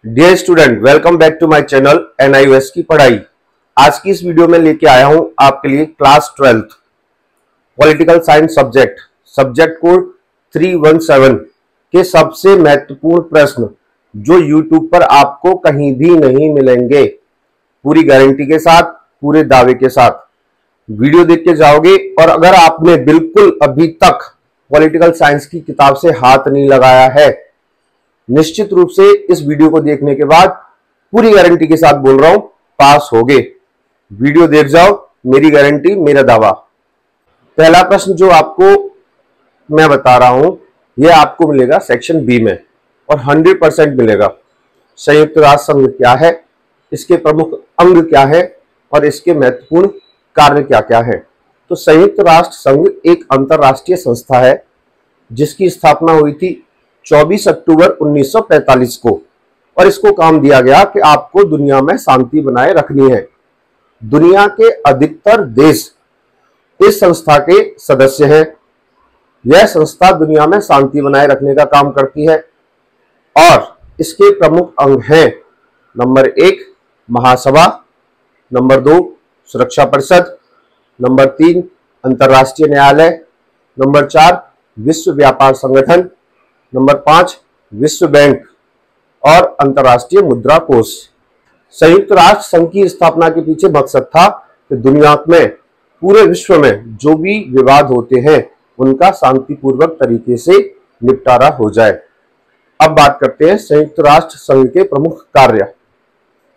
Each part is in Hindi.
Dear student, welcome back to my channel NIOS की पढ़ाई। आज की इस वीडियो में लेके आया हूं आपके लिए class 12th political science subject code 317 के सबसे महत्वपूर्ण प्रश्न जो YouTube पर आपको कहीं भी नहीं मिलेंगे। पूरी गारंटी के साथ, पूरे दावे के साथ वीडियो देख के जाओगे। और अगर आपने बिल्कुल अभी तक पॉलिटिकल साइंस की किताब से हाथ नहीं लगाया है, निश्चित रूप से इस वीडियो को देखने के बाद पूरी गारंटी के साथ बोल रहा हूं, पास होगे। वीडियो देख जाओ, मेरी गारंटी, मेरा दावा। पहला प्रश्न जो आपको मैं बता रहा हूं, यह आपको मिलेगा सेक्शन बी में और 100% मिलेगा। संयुक्त राष्ट्र संघ क्या है, इसके प्रमुख अंग क्या है और इसके महत्वपूर्ण कार्य क्या क्या है। तो संयुक्त राष्ट्र संघ एक अंतरराष्ट्रीय संस्था है जिसकी स्थापना हुई थी 24 अक्टूबर 1945 को, और इसको काम दिया गया कि आपको दुनिया में शांति बनाए रखनी है। दुनिया के अधिकतर देश इस संस्था के सदस्य हैं। यह संस्था दुनिया में शांति बनाए रखने का काम करती है और इसके प्रमुख अंग हैं: नंबर 1 महासभा, नंबर 2 सुरक्षा परिषद, नंबर 3 अंतर्राष्ट्रीय न्यायालय, नंबर 4 विश्व व्यापार संगठन, नंबर 5 विश्व बैंक और अंतर्राष्ट्रीय मुद्रा कोष। संयुक्त राष्ट्र संघ की स्थापना के पीछे मकसद था कि दुनिया में, पूरे विश्व में जो भी विवाद होते हैं उनका शांतिपूर्वक तरीके से निपटारा हो जाए। अब बात करते हैं संयुक्त राष्ट्र संघ के प्रमुख कार्य।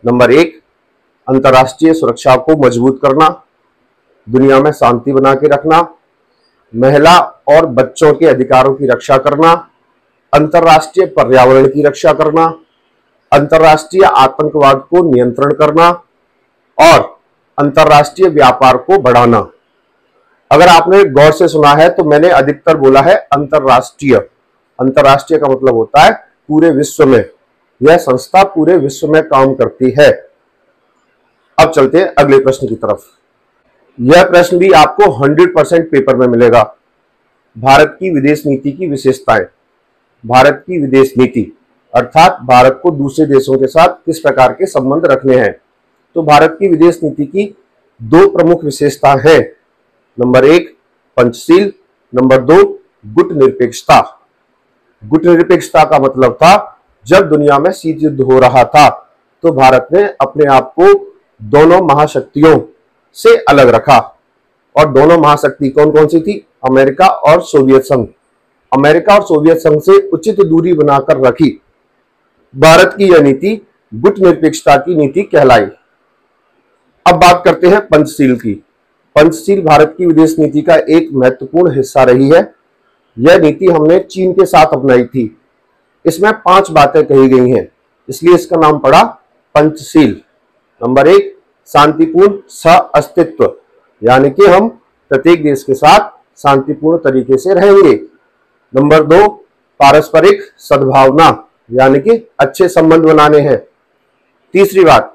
नंबर 1 अंतर्राष्ट्रीय सुरक्षा को मजबूत करना, दुनिया में शांति बना के रखना, महिला और बच्चों के अधिकारों की रक्षा करना, अंतर्राष्ट्रीय पर्यावरण की रक्षा करना, अंतर्राष्ट्रीय आतंकवाद को नियंत्रण करना और अंतर्राष्ट्रीय व्यापार को बढ़ाना। अगर आपने गौर से सुना है तो मैंने अधिकतर बोला है अंतर्राष्ट्रीय। अंतर्राष्ट्रीय का मतलब होता है पूरे विश्व में। यह संस्था पूरे विश्व में काम करती है। अब चलते हैं अगले प्रश्न की तरफ। यह प्रश्न भी आपको 100% पेपर में मिलेगा। भारत की विदेश नीति की विशेषताएं। भारत की विदेश नीति अर्थात भारत को दूसरे देशों के साथ किस प्रकार के संबंध रखने हैं। तो भारत की विदेश नीति की 2 प्रमुख विशेषता है। Number 1 Panchsheel, number 2 गुटनिरपेक्षता। गुटनिरपेक्षता का मतलब था जब दुनिया में शीत युद्ध हो रहा था तो भारत ने अपने आप को दोनों महाशक्तियों से अलग रखा। और दोनों महाशक्ति कौन कौन सी थी? अमेरिका और सोवियत संघ। अमेरिका और सोवियत संघ से उचित दूरी बनाकर रखी। भारत की यह नीति गुटनिरपेक्षता की नीति कहलाई। अब बात करते हैं पंचशील की। पंचशील भारत की विदेश नीति का एक महत्वपूर्ण हिस्सा रही है। यह नीति हमने चीन के साथ अपनाई थी। इसमें 5 बातें कही गई हैं, इसलिए इसका नाम पड़ा पंचशील। नंबर 1 शांतिपूर्ण सह-अस्तित्व, यानी कि हम प्रत्येक देश के साथ शांतिपूर्ण तरीके से रहेंगे। नंबर 2 पारस्परिक सद्भावना, यानी कि अच्छे संबंध बनाने हैं। तीसरी बात,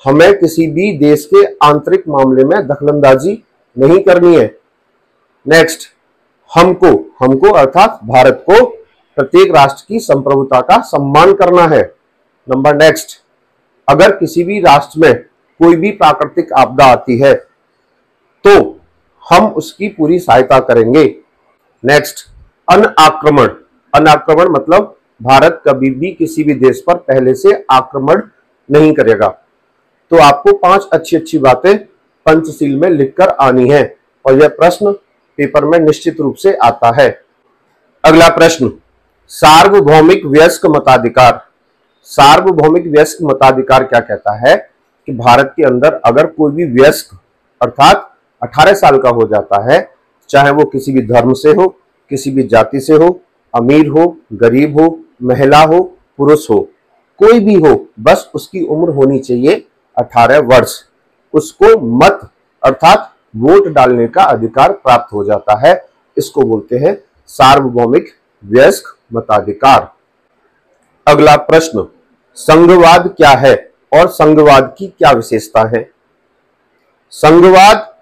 हमें किसी भी देश के आंतरिक मामले में दखलंदाजी नहीं करनी है। नेक्स्ट, हमको अर्थात भारत को प्रत्येक राष्ट्र की संप्रभुता का सम्मान करना है। नंबर नेक्स्ट, अगर किसी भी राष्ट्र में कोई भी प्राकृतिक आपदा आती है तो हम उसकी पूरी सहायता करेंगे। नेक्स्ट, अनाक्रमण। अनाक्रमण मतलब भारत कभी भी किसी भी देश पर पहले से आक्रमण नहीं करेगा। तो आपको 5 अच्छी बातें पंचशील में लिखकर आनी है और यह प्रश्न पेपर में निश्चित रूप से आता है। अगला प्रश्न, सार्वभौमिक वयस्क मताधिकार। सार्वभौमिक वयस्क मताधिकार क्या कहता है कि भारत के अंदर अगर कोई भी वयस्क अर्थात 18 साल का हो जाता है, चाहे वो किसी भी धर्म से हो, किसी भी जाति से हो, अमीर हो, गरीब हो, महिला हो, पुरुष हो, कोई भी हो, बस उसकी उम्र होनी चाहिए 18 वर्ष। उसको मत अर्थात वोट डालने का अधिकार प्राप्त हो जाता है। इसको बोलते हैं सार्वभौमिक वयस्क मताधिकार। अगला प्रश्न, संघवाद क्या है और संघवाद की क्या विशेषता है? संघवाद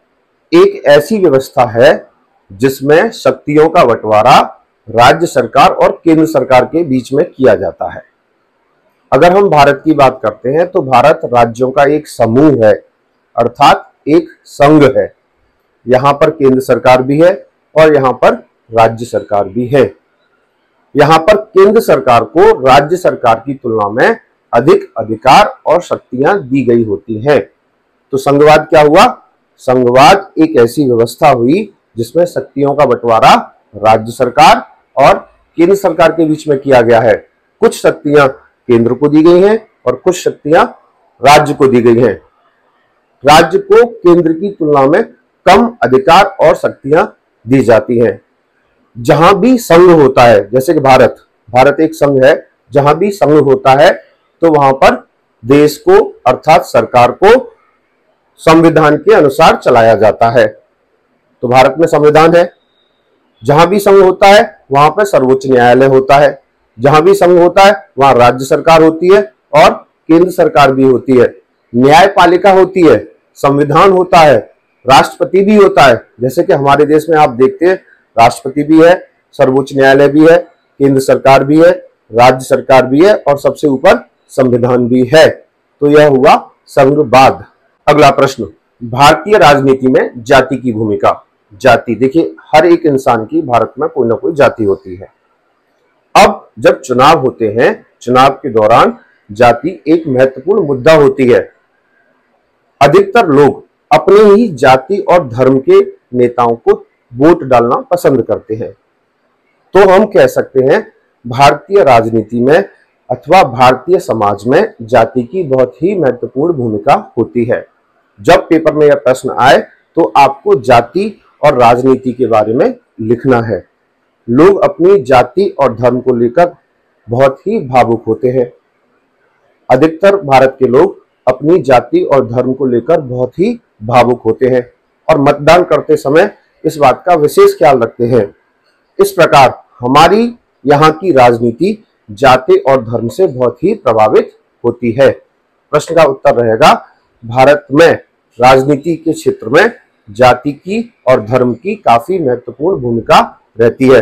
एक ऐसी व्यवस्था है जिसमें शक्तियों का बंटवारा राज्य सरकार और केंद्र सरकार के बीच में किया जाता है। अगर हम भारत की बात करते हैं तो भारत राज्यों का एक समूह है, अर्थात एक संघ है। यहाँ पर केंद्र सरकार भी है और यहाँ पर राज्य सरकार भी है। यहाँ पर केंद्र सरकार को राज्य सरकार की तुलना में अधिक अधिकार और शक्तियां दी गई होती हैं। तो संघवाद क्या हुआ? संघवाद एक ऐसी व्यवस्था हुई जिसमें शक्तियों का बंटवारा राज्य सरकार और केंद्र सरकार के बीच में किया गया है। कुछ शक्तियां केंद्र को दी गई हैं और कुछ शक्तियां राज्य को दी गई हैं। राज्य को केंद्र की तुलना में कम अधिकार और शक्तियां दी जाती हैं। जहां भी संघ होता है, जैसे कि भारत एक संघ है, जहां भी संघ होता है तो वहां पर देश को अर्थात सरकार को संविधान के अनुसार चलाया जाता है। तो भारत में संविधान है। जहां भी संघ होता है वहां पर सर्वोच्च न्यायालय होता है। जहां भी संघ होता है वहां राज्य सरकार होती है और केंद्र सरकार भी होती है। न्यायपालिका होती है, संविधान होता है, राष्ट्रपति भी होता है। जैसे कि हमारे देश में आप देखते हैं राष्ट्रपति भी है, सर्वोच्च न्यायालय भी है, केंद्र सरकार भी है, राज्य सरकार भी है और सबसे ऊपर संविधान भी है। तो यह हुआ संघवाद। अगला प्रश्न, भारतीय राजनीति में जाति की भूमिका। जाति, देखिए हर एक इंसान की भारत में कोई ना कोई जाति होती है। अब जब चुनाव होते हैं, चुनाव के दौरान जाति एक महत्वपूर्ण मुद्दा होती है। अधिकतर लोग अपने ही जाति और धर्म के नेताओं को वोट डालना पसंद करते हैं। तो हम कह सकते हैं भारतीय राजनीति में अथवा भारतीय समाज में जाति की बहुत ही महत्वपूर्ण भूमिका होती है। जब पेपर में यह प्रश्न आए तो आपको जाति और राजनीति के बारे में लिखना है। लोग अपनी जाति और धर्म को लेकर बहुत ही भावुक होते हैं। अधिकतर भारत के लोग अपनी जाति और धर्म को लेकर बहुत ही भावुक होते हैं और मतदान करते समय इस बात का विशेष ख्याल रखते हैं। इस प्रकार हमारी यहाँ की राजनीति जाति और धर्म से बहुत ही प्रभावित होती है। प्रश्न का उत्तर रहेगा भारत में राजनीति के क्षेत्र में जाति की और धर्म की काफी महत्वपूर्ण भूमिका रहती है।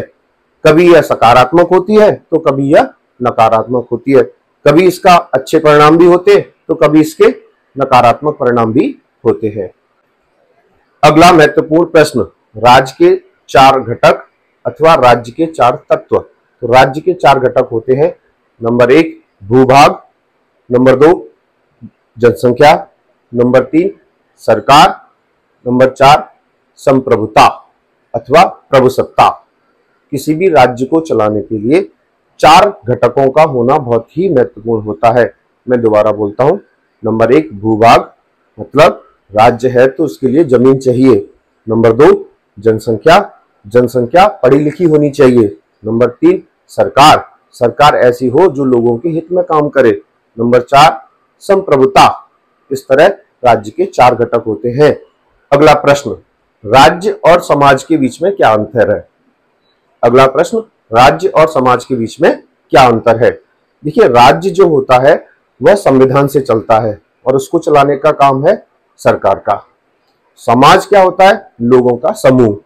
कभी यह सकारात्मक होती है तो कभी यह नकारात्मक होती है। कभी इसका अच्छे परिणाम भी होते तो कभी इसके नकारात्मक परिणाम भी होते हैं। अगला महत्वपूर्ण प्रश्न, राज्य के 4 घटक अथवा राज्य के 4 तत्व। तो राज्य के 4 घटक होते हैं। नंबर 1 भूभाग, नंबर 2 जनसंख्या, नंबर 3 सरकार, नंबर 4 संप्रभुता अथवा प्रभुसत्ता। किसी भी राज्य को चलाने के लिए 4 घटकों का होना बहुत ही महत्वपूर्ण होता है। मैं दोबारा बोलता हूं। नंबर 1 भूभाग, मतलब राज्य है तो उसके लिए जमीन चाहिए। नंबर 2 जनसंख्या, जनसंख्या पढ़ी लिखी होनी चाहिए। नंबर 3 सरकार, सरकार ऐसी हो जो लोगों के हित में काम करे। नंबर 4 संप्रभुता। इस तरह राज्य के 4 घटक होते हैं। अगला प्रश्न, राज्य और समाज के बीच में क्या अंतर है? अगला प्रश्न, राज्य और समाज के बीच में क्या अंतर है? देखिए राज्य जो होता है वह संविधान से चलता है और उसको चलाने का काम है सरकार का। समाज क्या होता है? लोगों का समूह,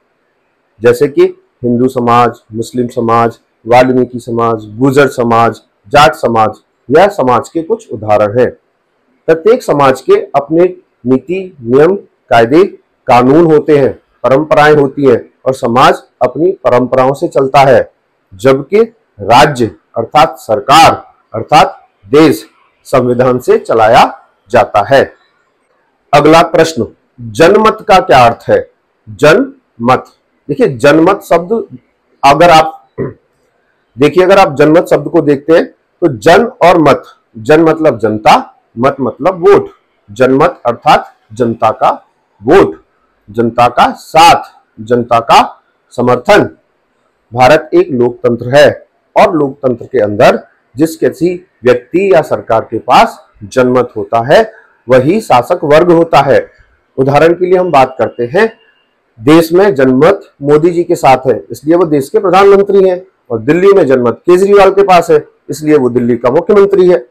जैसे कि हिंदू समाज, मुस्लिम समाज, वाल्मीकि समाज, गुर्जर समाज, जाट समाज, यह समाज के कुछ उदाहरण हैं। प्रत्येक समाज के अपने नीति, नियम, कायदे, कानून होते हैं, परंपराएं होती हैं और समाज अपनी परंपराओं से चलता है। जबकि राज्य अर्थात सरकार अर्थात देश संविधान से चलाया जाता है। अगला प्रश्न, जनमत का क्या अर्थ है? जनमत, देखिए जनमत शब्द अगर आप जनमत शब्द को देखते हैं तो जन और मत, जन मतलब जनता, मत मतलब वोट। जनमत अर्थात जनता का वोट, जनता का साथ, जनता का समर्थन। भारत एक लोकतंत्र है और लोकतंत्र के अंदर जिस किसी व्यक्ति या सरकार के पास जनमत होता है वही शासक वर्ग होता है। उदाहरण के लिए हम बात करते हैं, देश में जनमत मोदी जी के साथ है इसलिए वो देश के प्रधानमंत्री हैं, और दिल्ली में जनमत केजरीवाल के पास है इसलिए वो दिल्ली का मुख्यमंत्री है।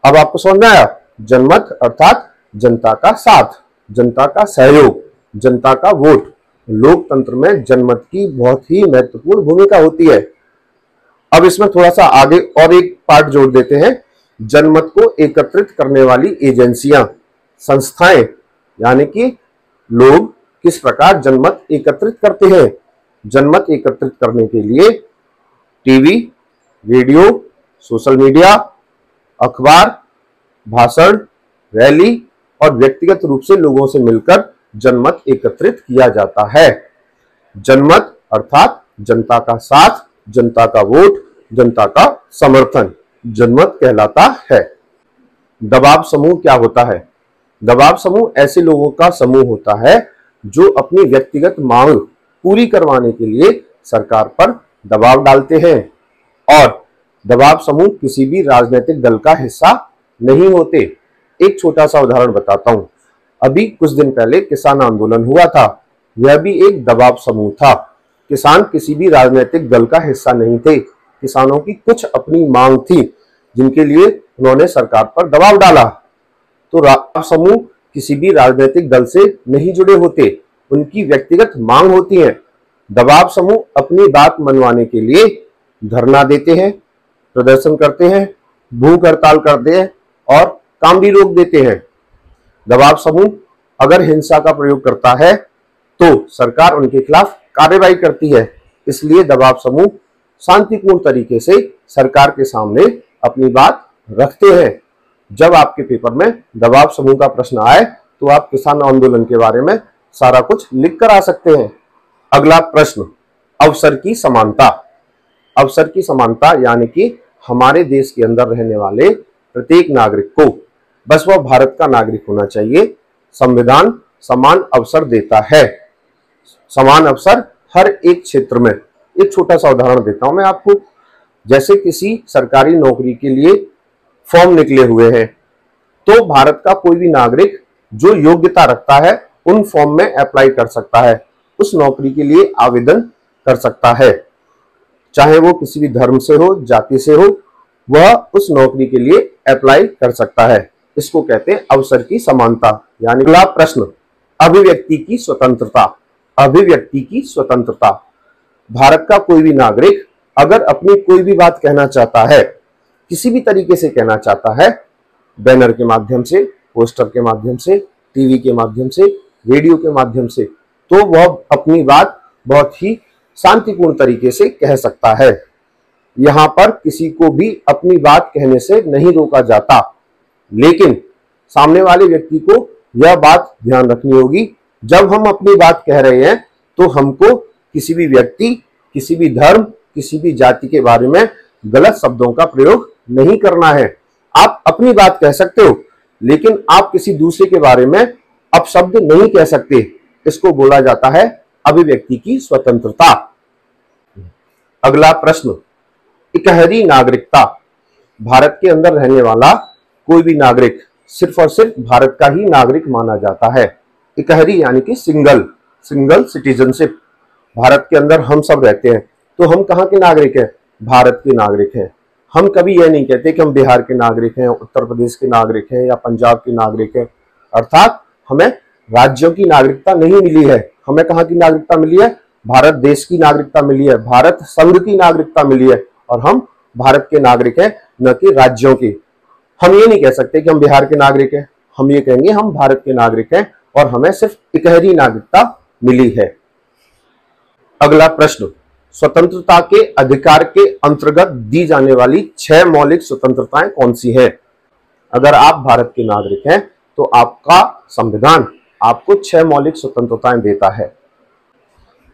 अब आपको समझ में आया? जनमत अर्थात जनता का साथ, जनता का सहयोग, जनता का वोट। लोकतंत्र में जनमत की बहुत ही महत्वपूर्ण भूमिका होती है। अब इसमें थोड़ा सा आगे और एक पार्ट जोड़ देते हैं, जनमत को एकत्रित करने वाली एजेंसियां, संस्थाएं, यानी कि लोग किस प्रकार जनमत एकत्रित करते हैं। जनमत एकत्रित करने के लिए टीवी, रेडियो, सोशल मीडिया, अखबार, भाषण, रैली और व्यक्तिगत रूप से लोगों से मिलकर जनमत एकत्रित किया जाता है। जनमत अर्थात जनता का साथ, जनता का वोट, जनता का समर्थन जनमत कहलाता है। दबाव समूह क्या होता है? दबाव समूह ऐसे लोगों का समूह होता है जो अपनी व्यक्तिगत मांग पूरी करवाने के लिए सरकार पर दबाव डालते हैं, और दबाव समूह किसी भी राजनीतिक दल का हिस्सा नहीं होते। एक छोटा सा उदाहरण बताता हूं। अभी कुछ दिन पहले किसान आंदोलन हुआ था, यह भी एक दबाव समूह था। किसान किसी भी राजनीतिक दल का हिस्सा नहीं थे, किसानों की कुछ अपनी मांग थी जिनके लिए उन्होंने सरकार पर दबाव डाला। तो दबाव समूह किसी भी राजनीतिक दल से नहीं जुड़े होते, उनकी व्यक्तिगत मांग होती है। दबाव समूह अपनी बात मनवाने के लिए धरना देते हैं, प्रदर्शन करते हैं, भूख हड़ताल करते हैं और काम भी रोक देते हैं। दबाव समूह अगर हिंसा का प्रयोग करता है तो सरकार उनके खिलाफ कार्रवाई करती है। इसलिए दबाव समूह शांतिपूर्ण तरीके से सरकार के सामने अपनी बात रखते हैं। जब आपके पेपर में दबाव समूह का प्रश्न आए तो आप किसान आंदोलन के बारे में सारा कुछ लिख कर आ सकते हैं। अगला प्रश्न, अवसर की समानता। अवसर की समानता यानी कि हमारे देश के अंदर रहने वाले प्रत्येक नागरिक को, बस वह भारत का नागरिक होना चाहिए, संविधान समान अवसर देता है। समान अवसर हर एक क्षेत्र में। एक छोटा सा उदाहरण देता हूं मैं आपको। जैसे किसी सरकारी नौकरी के लिए फॉर्म निकले हुए हैं, तो भारत का कोई भी नागरिक जो योग्यता रखता है उन फॉर्म में अप्लाई कर सकता है, उस नौकरी के लिए आवेदन कर सकता है। चाहे वो किसी भी धर्म से हो, जाति से हो, वह उस नौकरी के लिए अप्लाई कर सकता है। इसको कहते हैं अवसर की समानता। यानी अगला प्रश्न, अभिव्यक्ति की स्वतंत्रता। अभिव्यक्ति की स्वतंत्रता। भारत का कोई भी नागरिक अगर अपनी कोई भी बात कहना चाहता है, किसी भी तरीके से कहना चाहता है, बैनर के माध्यम से, पोस्टर के माध्यम से, टीवी के माध्यम से, रेडियो के माध्यम से, तो वह अपनी बात बहुत ही शांतिपूर्ण तरीके से कह सकता है। यहां पर किसी को भी अपनी बात कहने से नहीं रोका जाता, लेकिन सामने वाले व्यक्ति को यह बात ध्यान रखनी होगी, जब हम अपनी बात कह रहे हैं तो हमको किसी भी व्यक्ति, किसी भी धर्म, किसी भी जाति के बारे में गलत शब्दों का प्रयोग नहीं करना है। आप अपनी बात कह सकते हो, लेकिन आप किसी दूसरे के बारे में अपशब्द नहीं कह सकते। इसको बोला जाता है अभिव्यक्ति की स्वतंत्रता। अगला प्रश्न, इकहरी नागरिकता। भारत के अंदर रहने वाला कोई भी नागरिक सिर्फ और सिर्फ भारत का ही नागरिक माना जाता है। इकहरी यानी कि सिंगल सिटीजनशिप। भारत के अंदर हम सब रहते हैं, तो हम कहाँ के नागरिक हैं? भारत के नागरिक हैं। हम कभी यह नहीं कहते कि हम बिहार के नागरिक हैं, उत्तर प्रदेश के नागरिक हैं या पंजाब के नागरिक हैं। अर्थात हमें राज्यों की नागरिकता नहीं मिली है। हमें कहाँ की नागरिकता मिली है? भारत देश की नागरिकता मिली है, भारत संघ की नागरिकता मिली है, और हम भारत के नागरिक हैं, न कि राज्यों की। हम ये नहीं कह सकते कि हम बिहार के नागरिक हैं, हम ये कहेंगे हम भारत के नागरिक हैं और हमें सिर्फ इकहरी नागरिकता मिली है। अगला प्रश्न, स्वतंत्रता के अधिकार के अंतर्गत दी जाने वाली 6 मौलिक स्वतंत्रताएं कौन सी हैं? अगर आप भारत के नागरिक हैं तो आपका संविधान आपको 6 मौलिक स्वतंत्रताएं देता है।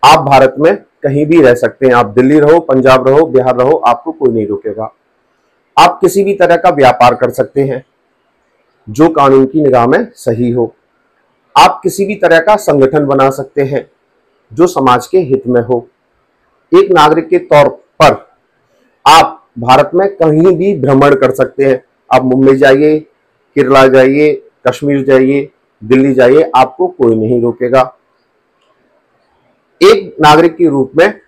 आप भारत में कहीं भी रह सकते हैं, आप दिल्ली रहो, पंजाब रहो, बिहार रहो, आपको कोई नहीं रोकेगा। आप किसी भी तरह का व्यापार कर सकते हैं जो कानून की निगाह में सही हो। आप किसी भी तरह का संगठन बना सकते हैं जो समाज के हित में हो। एक नागरिक के तौर पर आप भारत में कहीं भी भ्रमण कर सकते हैं। आप मुंबई जाइए, केरला जाइए, कश्मीर जाइए, दिल्ली जाइए, आपको कोई नहीं रोकेगा। एक नागरिक के रूप में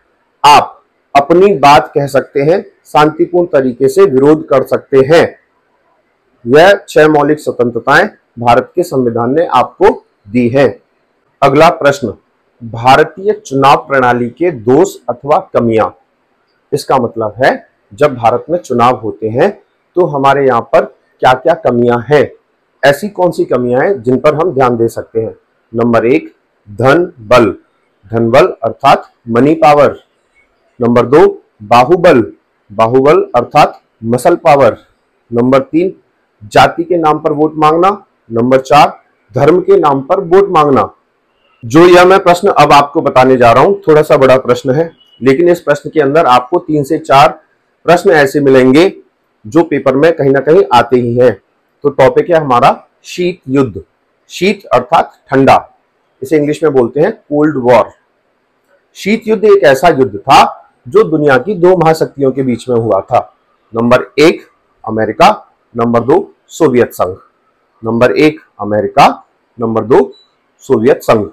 आप अपनी बात कह सकते हैं, शांतिपूर्ण तरीके से विरोध कर सकते हैं। यह 6 मौलिक स्वतंत्रताएं भारत के संविधान ने आपको दी हैं। अगला प्रश्न, भारतीय चुनाव प्रणाली के दोष अथवा कमियां। इसका मतलब है जब भारत में चुनाव होते हैं तो हमारे यहाँ पर क्या क्या कमियां हैं, ऐसी कौन सी कमियां हैं जिन पर हम ध्यान दे सकते हैं। नंबर 1, धन बल, धन बल अर्थात मनी पावर। नंबर 2, बाहुबल, बाहुबल अर्थात मसल पावर। नंबर 3, जाति के नाम पर वोट मांगना। नंबर 4, धर्म के नाम पर वोट मांगना। जो यह मैं प्रश्न अब आपको बताने जा रहा हूं थोड़ा सा बड़ा प्रश्न है, लेकिन इस प्रश्न के अंदर आपको 3 से 4 प्रश्न ऐसे मिलेंगे जो पेपर में कहीं ना कहीं आते ही हैं। तो टॉपिक है हमारा शीत युद्ध। शीत अर्थात ठंडा, इसे इंग्लिश में बोलते हैं कोल्ड वॉर। शीत युद्ध एक ऐसा युद्ध था जो दुनिया की 2 महाशक्तियों के बीच में हुआ था। नंबर 1 अमेरिका, नंबर 2 सोवियत संघ। नंबर 1 अमेरिका, नंबर 2 सोवियत संघ।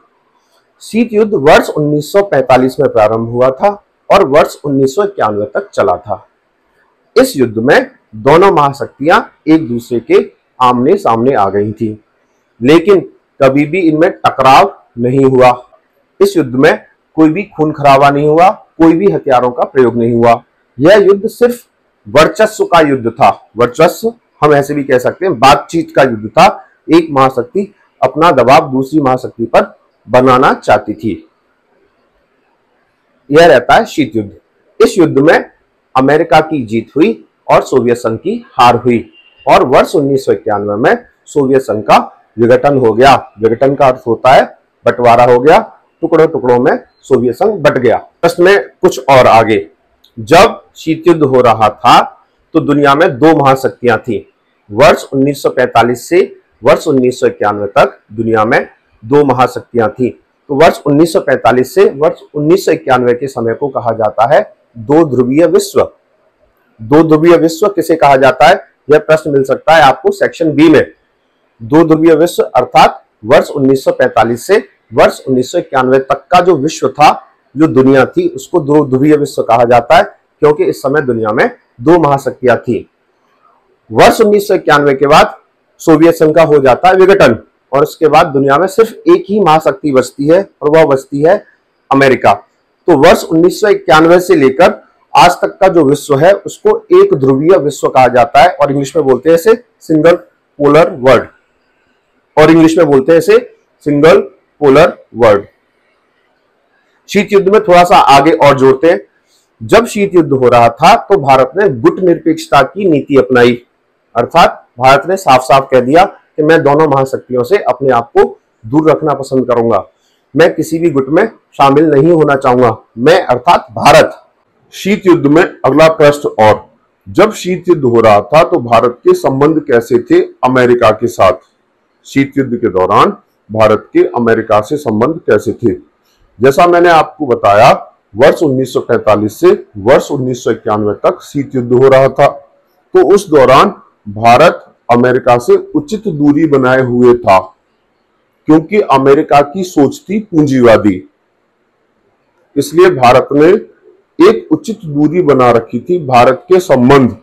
शीत युद्ध वर्ष 1945 में प्रारंभ हुआ था और वर्ष 1991 तक चला था। इस युद्ध में दोनों महाशक्तियां एक दूसरे के आमने सामने आ गई थी, लेकिन कभी भी इनमें टकराव नहीं हुआ। इस युद्ध में कोई भी खून खराबा नहीं हुआ, कोई भी हथियारों का प्रयोग नहीं हुआ। यह युद्ध सिर्फ वर्चस्व का युद्ध था। वर्चस्व हम ऐसे भी कह सकते हैं, बातचीत का युद्ध था। एक महाशक्ति अपना दबाव दूसरी महाशक्ति पर बनाना चाहती थी। यह रहता है शीत युद्ध। इस युद्ध में अमेरिका की जीत हुई और सोवियत संघ की हार हुई और वर्ष 1991 में सोवियत संघ का विघटन हो गया। विघटन का अर्थ होता है बंटवारा हो गया, टुकड़ों टुकड़ों में सोवियत संघ बट गया। प्रश्न में कुछ और आगे, जब शीत युद्ध हो रहा था तो दुनिया में 2 महाशक्तियां थी। वर्ष 1945 से वर्ष 1991 तक दुनिया में 2 महाशक्तियां थी। तो वर्ष 1945 से वर्ष 1991 के समय को कहा जाता है 2 ध्रुवीय विश्व। 2 ध्रुवीय विश्व किसे कहा जाता है, यह प्रश्न मिल सकता है आपको सेक्शन बी में। 2 ध्रुवीय विश्व अर्थात वर्ष 1945 से वर्ष 1991 तक का जो विश्व था, जो दुनिया थी, उसको 2 ध्रुवीय विश्व कहा जाता है, क्योंकि इस समय दुनिया में 2 महाशक्तियां थी। वर्ष 1991 के बाद सोवियत संघ का हो जाता है विघटन और उसके बाद दुनिया में सिर्फ एक ही महाशक्ति बचती है और वह बचती है अमेरिका। तो वर्ष 1991 से लेकर आज तक का जो विश्व है उसको एक ध्रुवीय विश्व कहा जाता है और इंग्लिश में बोलते हैं इसे single polar world. Single polar world. शीत युद्ध में थोड़ा सा आगे और जोड़ते हैं। जब शीत युद्ध हो रहा था तो भारत ने गुट निरपेक्षता की नीति अपनाई, अर्थात भारत ने साफ साफ कह दिया कि मैं दोनों महाशक्तियों से अपने आप को दूर रखना पसंद करूंगा, मैं किसी भी गुट में शामिल नहीं होना चाहूंगा, मैं अर्थात भारत। शीत युद्ध में अगला प्रश्न, और जब शीत युद्ध हो रहा था तो भारत के संबंध कैसे थे अमेरिका के साथ? शीत युद्ध के दौरान भारत के अमेरिका से संबंध कैसे थे? जैसा मैंने आपको बताया, वर्ष 1945 से वर्ष 1991 तक शीत युद्ध हो रहा था, तो उस दौरान भारत अमेरिका से उचित दूरी बनाए हुए था, क्योंकि अमेरिका की सोच थी पूंजीवादी। इसलिए भारत ने एक उचित दूरी बना रखी थी। भारत के संबंध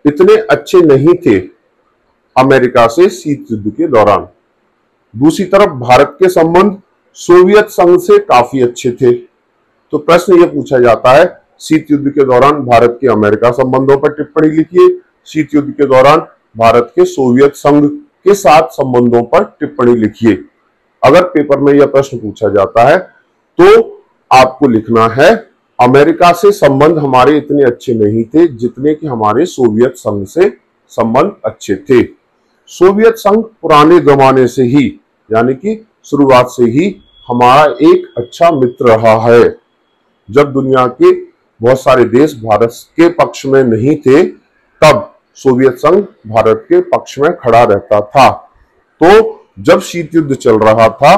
इतने अच्छे नहीं थे अमेरिका से शीत युद्ध के दौरान। दूसरी तरफ भारत के संबंध सोवियत संघ से काफी अच्छे थे। तो प्रश्न यह पूछा जाता है, शीत युद्ध के दौरान भारत के अमेरिका संबंधों पर टिप्पणी लिखिए, शीत युद्ध के दौरान भारत के सोवियत संघ के साथ संबंधों पर टिप्पणी लिखिए। अगर पेपर में यह प्रश्न पूछा जाता है तो आपको लिखना है, अमेरिका से संबंध हमारे इतने अच्छे नहीं थे जितने कि हमारे सोवियत संघ से संबंध अच्छे थे। सोवियत संघ पुराने जमाने से ही, यानी कि शुरुआत से ही हमारा एक अच्छा मित्र रहा है। जब दुनिया के बहुत सारे देश भारत के पक्ष में नहीं थे, तब सोवियत संघ भारत के पक्ष में खड़ा रहता था। तो जब शीत युद्ध चल रहा था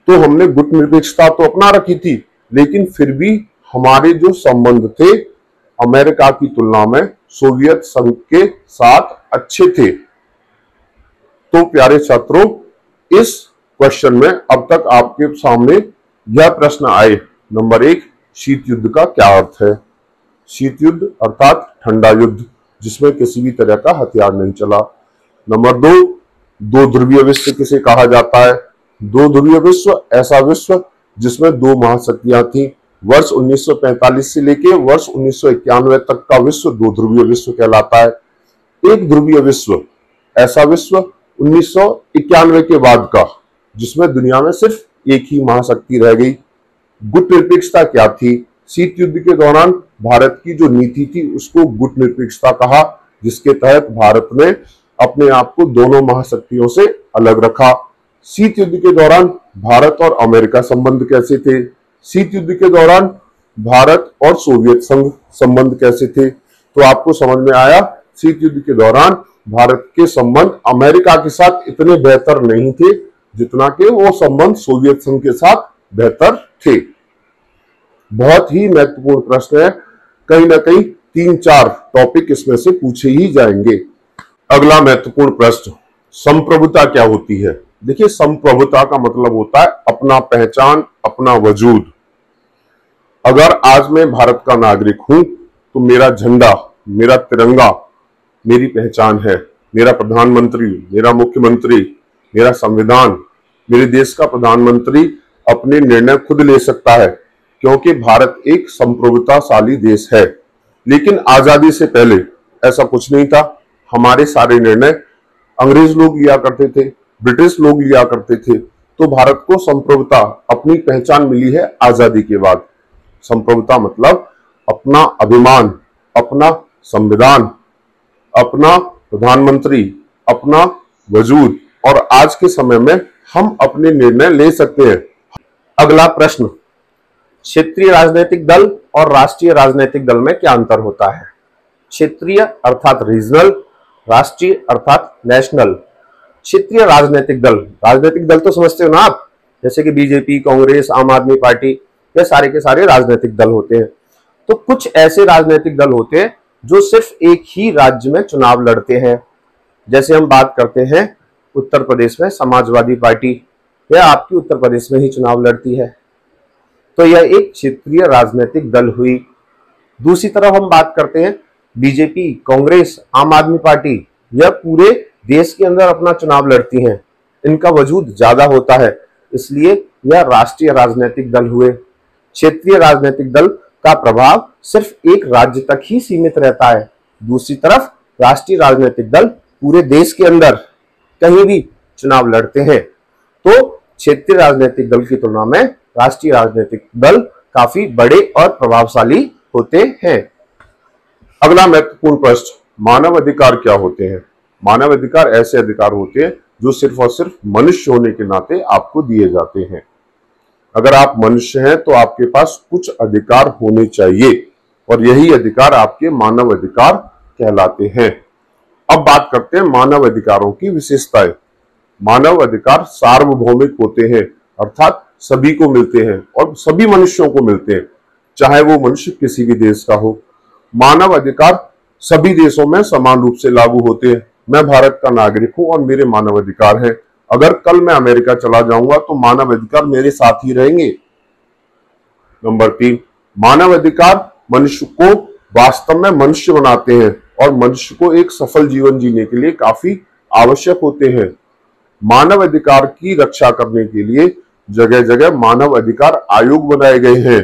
तो हमने गुट निरपेक्षता तो अपना रखी थी, लेकिन फिर भी हमारे जो संबंध थे अमेरिका की तुलना में सोवियत संघ के साथ अच्छे थे। तो प्यारे छात्रों, इस क्वेश्चन में अब तक आपके सामने यह प्रश्न आए। नंबर 1, शीत युद्ध का क्या अर्थ है? शीत युद्ध अर्थात ठंडा युद्ध जिसमें किसी भी तरह का हथियार नहीं चला। नंबर 2, 2 ध्रुवीय विश्व किसे कहा जाता है? 2 ध्रुवीय विश्व ऐसा विश्व जिसमें 2 महाशक्तियां थी, वर्ष 1945 से लेके वर्ष 1991 तक का विश्व दो ध्रुवीय विश्व कहलाता है। एक ध्रुवीय विश्व ऐसा विश्व 1991 के बाद का जिसमें दुनिया में सिर्फ एक ही महाशक्ति रह गई। गुट निरपेक्षता क्या थी? शीत युद्ध के दौरान भारत की जो नीति थी उसको गुट निरपेक्षता कहा, जिसके तहत भारत ने अपने आप को दोनों महाशक्तियों से अलग रखा। शीत युद्ध के दौरान भारत और अमेरिका संबंध कैसे थे? शीत युद्ध के दौरान भारत और सोवियत संघ संबंध कैसे थे? तो आपको समझ में आया, शीत युद्ध के दौरान भारत के संबंध अमेरिका के साथ इतने बेहतर नहीं थे जितना कि वो संबंध सोवियत संघ के साथ बेहतर थे। बहुत ही महत्वपूर्ण प्रश्न है, कहीं ना कहीं 3-4 टॉपिक इसमें से पूछे ही जाएंगे। अगला महत्वपूर्ण प्रश्न, संप्रभुता क्या होती है? देखिए, संप्रभुता का मतलब होता है अपना पहचान, अपना वजूद। अगर आज मैं भारत का नागरिक हूं तो मेरा झंडा, मेरा तिरंगा मेरी पहचान है। मेरा प्रधानमंत्री, मेरा मुख्यमंत्री, मेरा संविधान, मेरे देश का प्रधानमंत्री अपने निर्णय खुद ले सकता है क्योंकि भारत एक संप्रभुताशाली देश है। लेकिन आजादी से पहले ऐसा कुछ नहीं था। हमारे सारे निर्णय अंग्रेज लोग लिया करते थे, ब्रिटिश लोग लिया करते थे। तो भारत को संप्रभुता, अपनी पहचान मिली है आजादी के बाद। संप्रभुता मतलब अपना अभिमान, अपना संविधान, अपना प्रधानमंत्री, अपना वजूद, और आज के समय में हम अपने निर्णय ले सकते हैं। अगला प्रश्न, क्षेत्रीय राजनीतिक दल और राष्ट्रीय राजनीतिक दल में क्या अंतर होता है? क्षेत्रीय अर्थात रीजनल, राष्ट्रीय अर्थात नेशनल। क्षेत्रीय राजनीतिक दल तो समझते हो ना आप, जैसे कि बीजेपी, कांग्रेस, आम आदमी पार्टी, ये सारे के सारे राजनीतिक दल होते हैं। तो कुछ ऐसे राजनीतिक दल होते हैं जो सिर्फ एक ही राज्य में चुनाव लड़ते हैं। जैसे हम बात करते हैं उत्तर प्रदेश में समाजवादी पार्टी, यह आपकी उत्तर प्रदेश में ही चुनाव लड़ती है, तो यह एक क्षेत्रीय राजनीतिक दल हुई। दूसरी तरफ हम बात करते हैं बीजेपी, कांग्रेस, आम आदमी पार्टी, यह पूरे देश के अंदर अपना चुनाव लड़ती हैं, इनका वजूद ज्यादा होता है, इसलिए यह राष्ट्रीय राजनीतिक दल हुए। क्षेत्रीय राजनीतिक दल का प्रभाव सिर्फ एक राज्य तक ही सीमित रहता है। दूसरी तरफ राष्ट्रीय राजनीतिक दल पूरे देश के अंदर कहीं भी चुनाव लड़ते हैं। तो क्षेत्रीय राजनीतिक दल की तुलना में राष्ट्रीय राजनीतिक दल काफी बड़े और प्रभावशाली होते हैं। अगला महत्वपूर्ण प्रश्न, मानव अधिकार क्या होते हैं? मानव अधिकार ऐसे अधिकार होते हैं जो सिर्फ और सिर्फ मनुष्य होने के नाते आपको दिए जाते हैं। अगर आप मनुष्य हैं तो आपके पास कुछ अधिकार होने चाहिए और यही अधिकार आपके मानव अधिकार कहलाते हैं। अब बात करते हैं मानव अधिकारों की विशेषताएं। मानव अधिकार सार्वभौमिक होते हैं, अर्थात सभी को मिलते हैं और सभी मनुष्यों को मिलते हैं, चाहे वो मनुष्य किसी भी देश का हो। मानव अधिकार सभी देशों में समान रूप से लागू होते हैं। मैं भारत का नागरिक हूं और मेरे मानव अधिकार हैं। अगर कल मैं अमेरिका चला जाऊंगा तो मानव अधिकार मेरे साथ ही रहेंगे। नंबर 3, मानव अधिकार मनुष्य को वास्तव में मनुष्य बनाते हैं और मनुष्य को एक सफल जीवन जीने के लिए काफी आवश्यक होते हैं। मानव अधिकार की रक्षा करने के लिए जगह जगह मानव अधिकार आयोग बनाए गए हैं।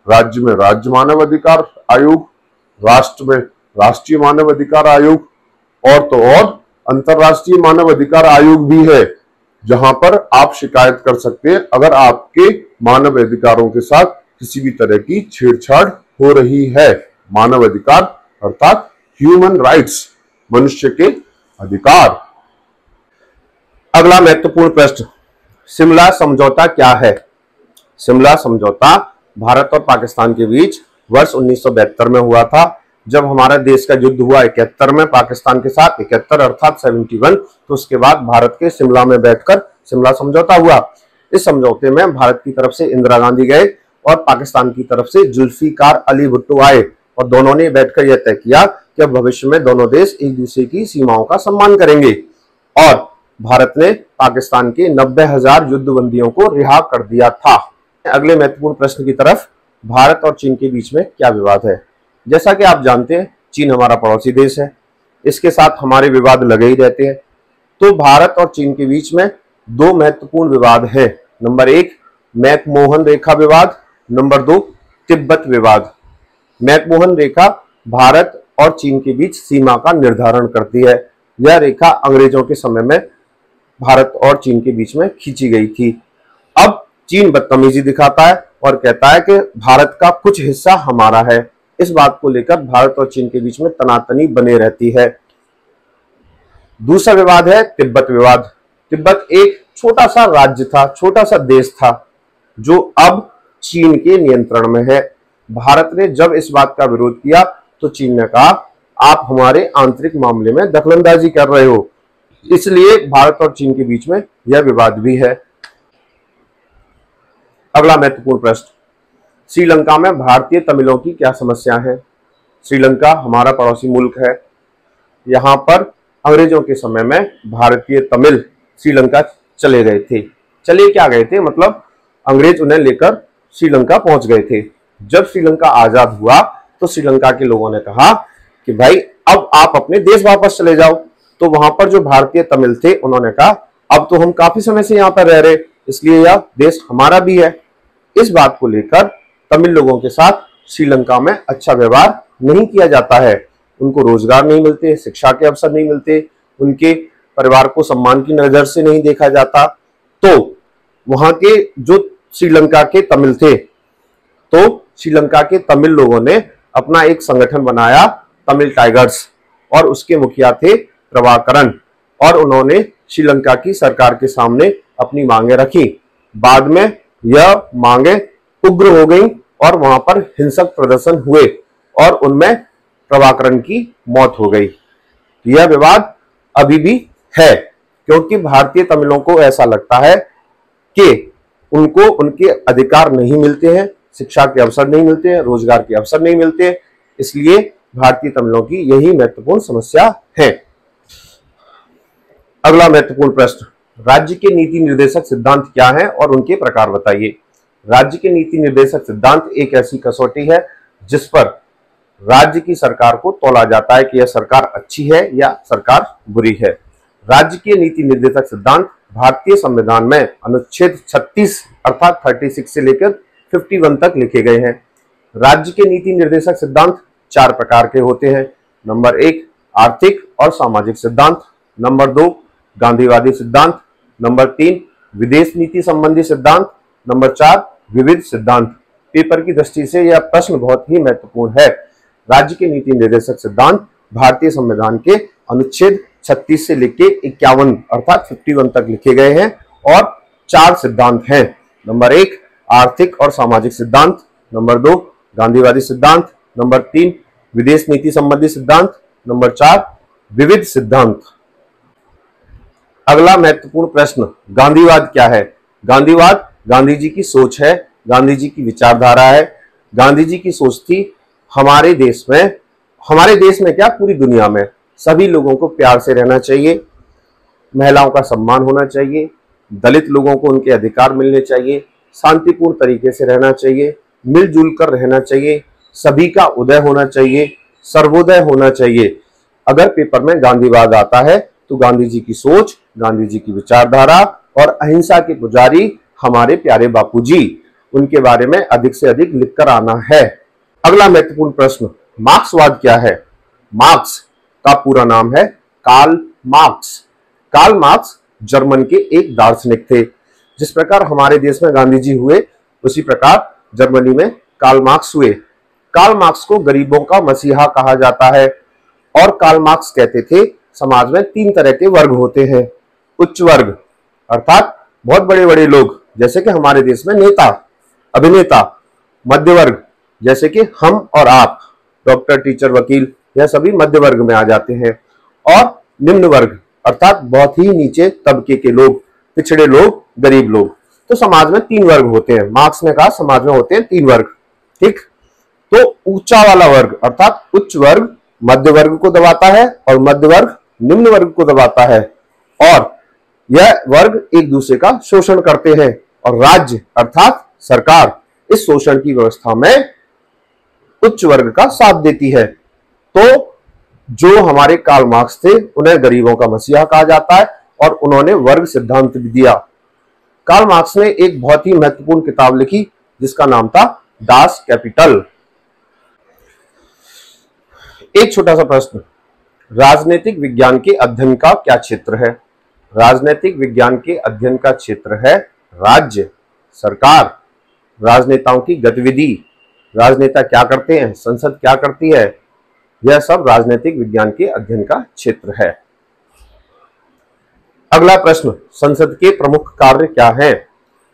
राज्य में राज्य मानव अधिकार आयोग, राष्ट्र में राष्ट्रीय मानव अधिकार आयोग, और तो और अंतरराष्ट्रीय मानव अधिकार आयोग भी है, जहां पर आप शिकायत कर सकते हैं अगर आपके मानव अधिकारों के साथ किसी भी तरह की छेड़छाड़ हो रही है। मानव अधिकार अर्थात ह्यूमन राइट्स, मनुष्य के अधिकार। अगला महत्वपूर्ण प्रश्न, शिमला समझौता क्या है? शिमला समझौता भारत और पाकिस्तान के बीच वर्ष 1972 में हुआ था। जब हमारा देश का युद्ध हुआ 71 में पाकिस्तान के साथ, 71 अर्थात 71, तो उसके बाद भारत के शिमला में बैठकर शिमला समझौता हुआ। इस समझौते में भारत की तरफ से इंदिरा गांधी गए और पाकिस्तान की तरफ से जुल्फिकार अली भुट्टो आए और दोनों ने बैठकर यह तय किया कि भविष्य में दोनों देश एक दूसरे की सीमाओं का सम्मान करेंगे। और भारत ने पाकिस्तान के 90,000 युद्धबंदियों को रिहा कर दिया था। अगले महत्वपूर्ण प्रश्न की तरफ, भारत और चीन के बीच में क्या विवाद है? जैसा कि आप जानते हैं चीन हमारा पड़ोसी देश है, इसके साथ हमारे विवाद लगे ही रहते हैं। तो भारत और चीन के बीच में दो महत्वपूर्ण विवाद हैं। नंबर 1 मैकमोहन रेखा विवाद, नंबर 2 तिब्बत विवाद। मैकमोहन रेखा भारत और चीन के बीच सीमा का निर्धारण करती है। यह रेखा अंग्रेजों के समय में भारत और चीन के बीच में खींची गई थी। अब चीन बदतमीजी दिखाता है और कहता है कि भारत का कुछ हिस्सा हमारा है। इस बात को लेकर भारत और चीन के बीच में तनातनी बने रहती है। दूसरा विवाद है तिब्बत विवाद। तिब्बत एक छोटा सा राज्य था, छोटा सा देश था, जो अब चीन के नियंत्रण में है। भारत ने जब इस बात का विरोध किया तो चीन ने कहा, आप हमारे आंतरिक मामले में दखलंदाजी कर रहे हो। इसलिए भारत और चीन के बीच में यह विवाद भी है। अगला महत्वपूर्ण प्रश्न, श्रीलंका में भारतीय तमिलों की क्या समस्या है? श्रीलंका हमारा पड़ोसी मुल्क है। यहाँ पर अंग्रेजों के समय में भारतीय तमिल श्रीलंका चले गए थे। चले क्या गए थे, मतलब अंग्रेज उन्हें लेकर श्रीलंका पहुंच गए थे। जब श्रीलंका आजाद हुआ तो श्रीलंका के लोगों ने कहा कि भाई अब आप अपने देश वापस चले जाओ। तो वहां पर जो भारतीय तमिल थे उन्होंने कहा, अब तो हम काफी समय से यहाँ पर रह रहे, इसलिए यह देश हमारा भी है। इस बात को लेकर तमिल लोगों के साथ श्रीलंका में अच्छा व्यवहार नहीं किया जाता है। उनको रोजगार नहीं मिलते, शिक्षा के अवसर नहीं मिलते, उनके परिवार को सम्मान की नजर से नहीं देखा जाता। तो वहां के जो श्रीलंका के तमिल थे, तो श्रीलंका के तमिल लोगों ने अपना एक संगठन बनाया, तमिल टाइगर्स, और उसके मुखिया थे प्रभाकरन, और उन्होंने श्रीलंका की सरकार के सामने अपनी मांगे रखी। बाद में यह मांगे उग्र हो गई और वहां पर हिंसक प्रदर्शन हुए और उनमें प्रभाकरन की मौत हो गई। यह विवाद अभी भी है, क्योंकि भारतीय तमिलों को ऐसा लगता है कि उनको उनके अधिकार नहीं मिलते हैं, शिक्षा के अवसर नहीं मिलते हैं, रोजगार के अवसर नहीं मिलते हैं। इसलिए भारतीय तमिलों की यही महत्वपूर्ण समस्या है। अगला महत्वपूर्ण प्रश्न, राज्य के नीति निर्देशक सिद्धांत क्या है और उनके प्रकार बताइए। राज्य के नीति निर्देशक सिद्धांत एक ऐसी कसौटी है जिस पर राज्य की सरकार को तौला जाता है कि यह सरकार अच्छी है या सरकार बुरी है। राज्य के नीति निर्देशक सिद्धांत भारतीय संविधान में अनुच्छेद 36 अर्थात 36 से लेकर 51 तक लिखे गए हैं। राज्य के नीति निर्देशक सिद्धांत 4 प्रकार के होते हैं। नंबर 1 आर्थिक और सामाजिक सिद्धांत, नंबर 2 गांधीवादी सिद्धांत, नंबर 3 विदेश नीति संबंधी सिद्धांत, नंबर 4 विविध सिद्धांत। पेपर की दृष्टि से यह प्रश्न बहुत ही महत्वपूर्ण है। राज्य के नीति निर्देशक सिद्धांत भारतीय संविधान के अनुच्छेद 36 से लेकर 51 अर्थात 51 तक लिखे गए हैं और 4 सिद्धांत हैं। नंबर 1 आर्थिक और सामाजिक सिद्धांत, नंबर 2 गांधीवादी सिद्धांत, नंबर 3 विदेश नीति संबंधी सिद्धांत, नंबर 4 विविध सिद्धांत। अगला महत्वपूर्ण प्रश्न, गांधीवाद क्या है? गांधीवाद गांधी जी की सोच है, गांधी जी की विचारधारा है। गांधी जी की सोच थी हमारे देश में क्या पूरी दुनिया में सभी लोगों को प्यार से रहना चाहिए, महिलाओं का सम्मान होना चाहिए, दलित लोगों को उनके अधिकार मिलने चाहिए, शांतिपूर्ण तरीके से रहना चाहिए, मिलजुल कर रहना चाहिए, सभी का उदय होना चाहिए, सर्वोदय होना चाहिए। अगर पेपर में गांधीवाद आता है तो गांधी जी की सोच, गांधी जी की विचारधारा और अहिंसा के पुजारी हमारे प्यारे बापूजी, उनके बारे में अधिक से अधिक लिखकर आना है। अगला महत्वपूर्ण प्रश्न, मार्क्सवाद क्या है? मार्क्स का पूरा नाम है Karl Marx. Karl Marx German के एक दार्शनिक थे। जिस प्रकार हमारे देश में गांधी जी हुए, उसी प्रकार जर्मनी में कार्ल मार्क्स हुए। कार्ल मार्क्स को गरीबों का मसीहा कहा जाता है और कार्ल मार्क्स कहते थे समाज में 3 तरह के वर्ग होते हैं। उच्च वर्ग अर्थात बहुत बड़े बड़े लोग, जैसे कि हमारे देश में नेता, अभिनेता। मध्य वर्ग जैसे कि हम और आप, डॉक्टर, टीचर, वकील, यह सभी मध्य वर्ग में आ जाते हैं। और निम्न वर्ग अर्थात बहुत ही नीचे तबके के लोग, पिछड़े लोग, गरीब लोग। तो समाज में 3 वर्ग होते हैं। मार्क्स ने कहा समाज में होते हैं 3 वर्ग। ठीक, तो ऊंचा वाला वर्ग अर्थात उच्च वर्ग मध्य वर्ग को दबाता है और मध्य वर्ग निम्न वर्ग को दबाता है, और यह वर्ग एक दूसरे का शोषण करते हैं और राज्य अर्थात सरकार इस शोषण की व्यवस्था में उच्च वर्ग का साथ देती है। तो जो हमारे कार्ल मार्क्स थे उन्हें गरीबों का मसीहा कहा जाता है और उन्होंने वर्ग सिद्धांत भी दिया। कार्ल मार्क्स ने एक बहुत ही महत्वपूर्ण किताब लिखी जिसका नाम था दास कैपिटल। एक छोटा सा प्रश्न, राजनीतिक विज्ञान के अध्ययन का क्या क्षेत्र है? राजनीतिक विज्ञान के अध्ययन का क्षेत्र है राज्य, सरकार, राजनेताओं की गतिविधि, राजनेता क्या करते हैं, संसद क्या करती है, यह सब राजनीतिक विज्ञान के अध्ययन का क्षेत्र है। अगला प्रश्न, संसद के प्रमुख कार्य क्या हैं?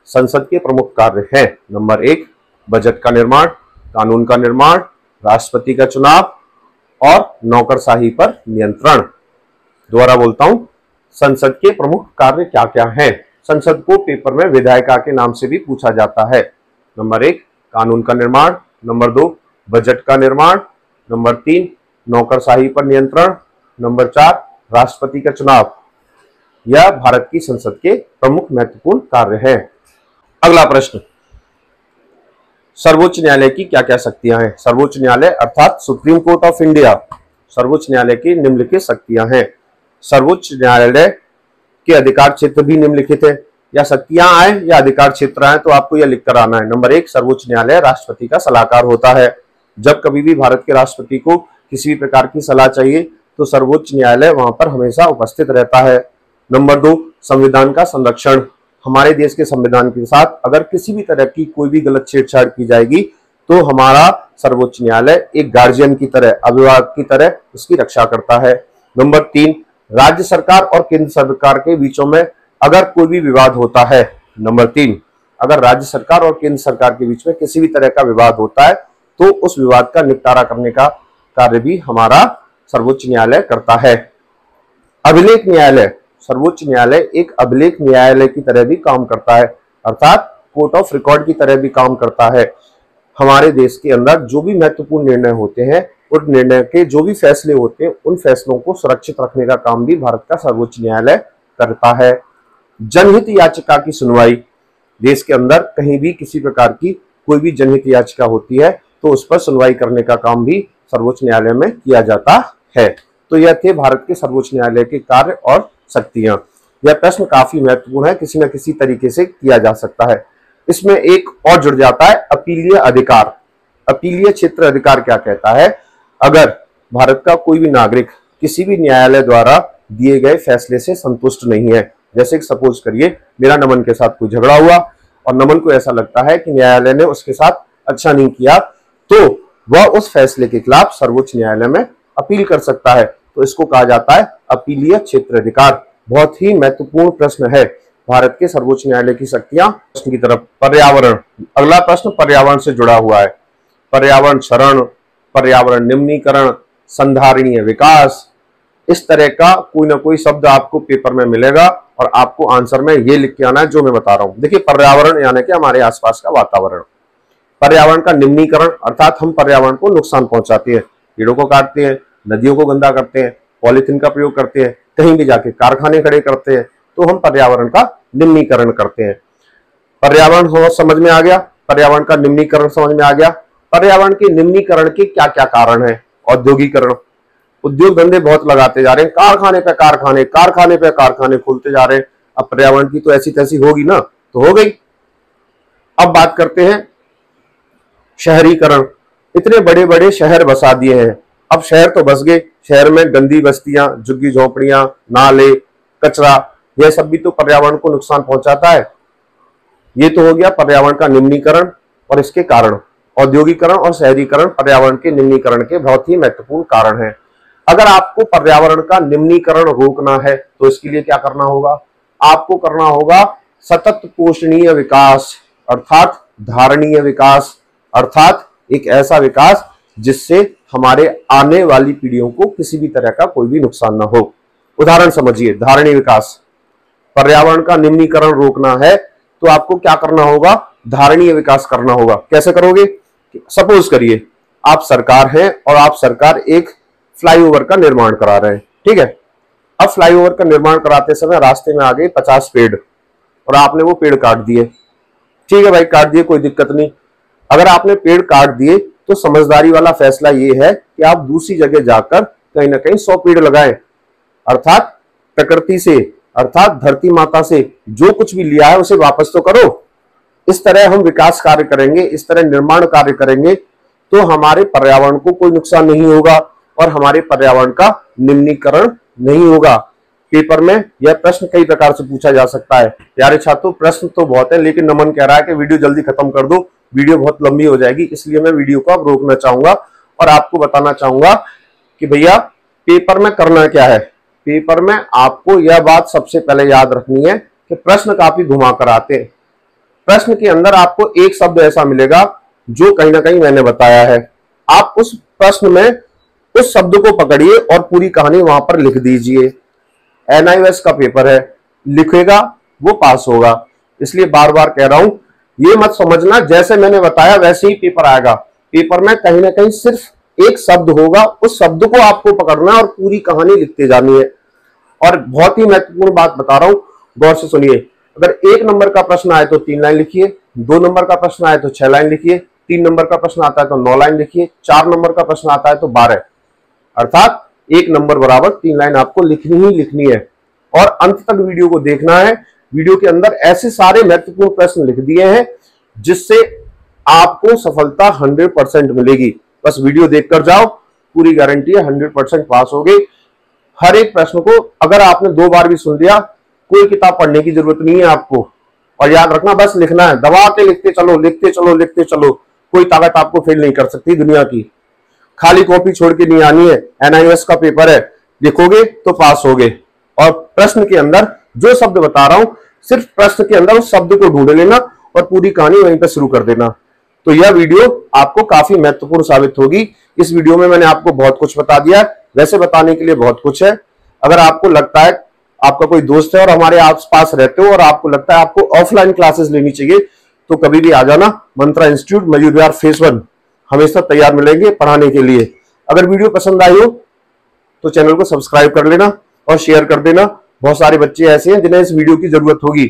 संसद के प्रमुख कार्य हैं, नंबर 1 बजट का निर्माण, कानून का निर्माण, राष्ट्रपति का चुनाव और नौकरशाही पर नियंत्रण। दोबारा बोलता हूं, संसद के प्रमुख कार्य क्या क्या हैं? संसद को पेपर में विधायिका के नाम से भी पूछा जाता है। नंबर 1 कानून का निर्माण, नंबर 2 बजट का निर्माण, नंबर 3 नौकरशाही पर नियंत्रण, नंबर 4 राष्ट्रपति का चुनाव। यह भारत की संसद के प्रमुख महत्वपूर्ण कार्य हैं। अगला प्रश्न, सर्वोच्च न्यायालय की क्या क्या शक्तियां हैं? सर्वोच्च न्यायालय अर्थात सुप्रीम कोर्ट ऑफ इंडिया, सर्वोच्च न्यायालय की निम्नलिखित शक्तियां हैं। सर्वोच्च न्यायालय के अधिकार क्षेत्र भी निम्नलिखित है, या शक्तियां आए या अधिकार क्षेत्र आए तो आपको यह लिखकर आना है। नंबर 1 सर्वोच्च न्यायालय राष्ट्रपति का सलाहकार होता है। जब कभी भी भारत के राष्ट्रपति को किसी भी प्रकार की सलाह चाहिए तो सर्वोच्च न्यायालय वहां पर हमेशा उपस्थित रहता है। नंबर 2 संविधान का संरक्षण, हमारे देश के संविधान के साथ अगर किसी भी तरह की कोई भी गलत छेड़छाड़ की जाएगी तो हमारा सर्वोच्च न्यायालय एक गार्जियन की तरह, अभिभावक की तरह उसकी रक्षा करता है। नंबर 3 राज्य सरकार और केंद्र सरकार के बीचों में अगर कोई भी विवाद होता है, नंबर 3 अगर राज्य सरकार और केंद्र सरकार के बीच में किसी भी तरह का विवाद होता है तो उस विवाद का निपटारा करने का कार्य भी हमारा सर्वोच्च न्यायालय करता है। अभिलेख न्यायालय, सर्वोच्च न्यायालय एक अभिलेख न्यायालय की तरह भी काम करता है, अर्थात कोर्ट ऑफ रिकॉर्ड की तरह भी काम करता है। हमारे देश के अंदर जो भी महत्वपूर्ण निर्णय होते हैं, उन निर्णय के जो भी फैसले होते हैं, उन फैसलों को सुरक्षित रखने का काम भी भारत का सर्वोच्च न्यायालय करता है। जनहित याचिका की सुनवाई, देश के अंदर कहीं भी किसी प्रकार की कोई भी जनहित याचिका होती है तो उस पर सुनवाई करने का काम भी सर्वोच्च न्यायालय में किया जाता है। तो यह थे भारत के सर्वोच्च न्यायालय के कार्य और शक्तियां। यह प्रश्न काफी महत्वपूर्ण है, किसी न किसी तरीके से किया जा सकता है। इसमें एक और जुड़ जाता है अपीलीय अधिकार। अपीलीय क्षेत्र अधिकार क्या कहता है? अगर भारत का कोई भी नागरिक किसी भी न्यायालय द्वारा दिए गए फैसले से संतुष्ट नहीं है, जैसे कि सपोज करिए मेरा नमन के साथ कोई झगड़ा हुआ और नमन को ऐसा लगता है कि न्यायालय ने उसके साथ अच्छा नहीं किया, तो वह उस फैसले के खिलाफ सर्वोच्च न्यायालय में अपील कर सकता है। तो इसको कहा जाता है अपीलीय क्षेत्र अधिकार। बहुत ही महत्वपूर्ण प्रश्न है। भारत के सर्वोच्च न्यायालय की शक्तियां। प्रश्न की तरफ, पर्यावरण। अगला प्रश्न पर्यावरण से जुड़ा हुआ है। पर्यावरण क्षरण, पर्यावरण निम्नीकरण, संधारणीय विकास, इस तरह का कोई ना कोई शब्द आपको पेपर में मिलेगा और आपको आंसर में ये लिख के आना है जो मैं बता रहा हूं। देखिए, पर्यावरण यानी कि हमारे आसपास का वातावरण। पर्यावरण का निम्नीकरण अर्थात हम पर्यावरण को नुकसान पहुंचाते हैं, पेड़ों को काटते हैं, नदियों को गंदा करते हैं, पॉलिथीन का प्रयोग करते हैं, कहीं भी जाके कारखाने खड़े करते हैं, तो हम पर्यावरण का निम्नीकरण करते हैं। पर्यावरण समझ में आ गया, पर्यावरण का निम्नीकरण समझ में आ गया। पर्यावरण के निम्नीकरण के क्या क्या कारण है? औद्योगिकरण, उद्योग धंधे बहुत लगाते जा रहे हैं, कारखाने पे कारखाने, कारखाने पे कारखाने खुलते जा रहे हैं। अब पर्यावरण की तो ऐसी तैसी होगी ना, तो हो गई। अब बात करते हैं शहरीकरण। इतने बड़े बड़े शहर बसा दिए हैं, अब शहर तो बस गए, शहर में गंदी बस्तियां, झुग्गी झोपड़ियां, नाले, कचरा, यह सब भी तो पर्यावरण को नुकसान पहुंचाता है। ये तो हो गया पर्यावरण का निम्नीकरण और इसके कारण। औद्योगिकरण और शहरीकरण पर्यावरण के निम्नीकरण के बहुत ही महत्वपूर्ण कारण है। अगर आपको पर्यावरण का निम्नीकरण रोकना है तो इसके लिए क्या करना होगा? आपको करना होगा सतत पोषणीय विकास, अर्थात धारणीय विकास, अर्थात एक ऐसा विकास जिससे हमारे आने वाली पीढ़ियों को किसी भी तरह का कोई भी नुकसान ना हो। उदाहरण समझिए, धारणीय विकास। पर्यावरण का निम्नीकरण रोकना है तो आपको क्या करना होगा? धारणीय विकास करना होगा। कैसे करोगे? सपोज करिए आप सरकार हैं और आप सरकार एक फ्लाईओवर का निर्माण करा रहे हैं, ठीक है। अब फ्लाईओवर का निर्माण कराते समय रास्ते में आ गए 50 पेड़ और आपने वो पेड़ काट दिए। ठीक है भाई, काट दिए, कोई दिक्कत नहीं। अगर आपने पेड़ काट दिए तो समझदारी वाला फैसला ये है कि आप दूसरी जगह जाकर कहीं ना कहीं 100 पेड़ लगाएं, अर्थात प्रकृति से, अर्थात धरती माता से जो कुछ भी लिया है उसे वापस तो करो। इस तरह हम विकास कार्य करेंगे, इस तरह निर्माण कार्य करेंगे तो हमारे पर्यावरण को कोई नुकसान नहीं होगा और हमारे पर्यावरण का निम्नीकरण नहीं होगा। पेपर में यह प्रश्न कई प्रकार से पूछा जा सकता है। प्यारे छात्रों, प्रश्न तो बहुत है, लेकिन नमन कह रहा है कि वीडियो जल्दी खत्म कर दो, वीडियो बहुत लंबी हो जाएगी, इसलिए मैं वीडियो को अब रोकना चाहूंगा और आपको बताना चाहूंगा कि भैया पेपर में करना क्या है। पेपर में आपको यह बात सबसे पहले याद रखनी है कि प्रश्न काफी घुमा कर आते हैं। प्रश्न के अंदर आपको एक शब्द ऐसा मिलेगा जो कहीं ना कहीं मैंने बताया है। आप उस प्रश्न में उस शब्द को पकड़िए और पूरी कहानी वहां पर लिख दीजिए। NIOS का पेपर है, लिखेगा वो पास होगा। इसलिए बार बार कह रहा हूं, ये मत समझना जैसे मैंने बताया वैसे ही पेपर आएगा। पेपर में कहीं ना कहीं सिर्फ एक शब्द होगा, उस शब्द को आपको पकड़ना है और पूरी कहानी लिखते जानी है। और बहुत ही महत्वपूर्ण बात बता रहा हूं, गौर से सुनिए। अगर 1 नंबर का प्रश्न आए तो 3 लाइन लिखिए, 2 नंबर का प्रश्न आए तो 6 लाइन लिखिए, 3 नंबर का प्रश्न आता है तो 9 लाइन लिखिए, 4 नंबर का प्रश्न आता है तो 12, अर्थात 1 नंबर बराबर 3 लाइन आपको लिखनी ही लिखनी है। और अंत तक वीडियो को देखना है। वीडियो के अंदर ऐसे सारे महत्वपूर्ण प्रश्न लिख दिए हैं जिससे आपको सफलता 100% मिलेगी। बस वीडियो देखकर जाओ, पूरी गारंटी है 100% पास हो गई। हर एक प्रश्न को अगर आपने 2 बार भी सुन लिया, कोई किताब पढ़ने की जरूरत नहीं है आपको। और याद रखना, बस लिखना है, दबा के लिखते चलो, लिखते चलो, लिखते चलो। कोई ताकत आपको फेल नहीं कर सकती दुनिया की। खाली कॉपी छोड़ के नहीं आनी है। NIOS का पेपर है, लिखोगे तो पास होगे। और प्रश्न के अंदर जो शब्द बता रहा हूं, सिर्फ प्रश्न के अंदर उस शब्द को ढूंढ लेना और पूरी कहानी वहीं पर शुरू कर देना। तो यह वीडियो आपको काफी महत्वपूर्ण साबित होगी। इस वीडियो में मैंने आपको बहुत कुछ बता दिया है, वैसे बताने के लिए बहुत कुछ है। अगर आपको लगता है आपका कोई दोस्त है और हमारे आसपास रहते हो और आपको लगता है आपको ऑफलाइन क्लासेस लेनी चाहिए, तो कभी भी आ जाना। मंत्रा इंस्टीट्यूट, मयूर विहार फेज 1 हमेशा तैयार मिलेंगे पढ़ाने के लिए। अगर वीडियो पसंद आई हो तो चैनल को सब्सक्राइब कर लेना और शेयर कर देना। बहुत सारे बच्चे ऐसे हैं जिन्हें इस वीडियो की जरूरत होगी।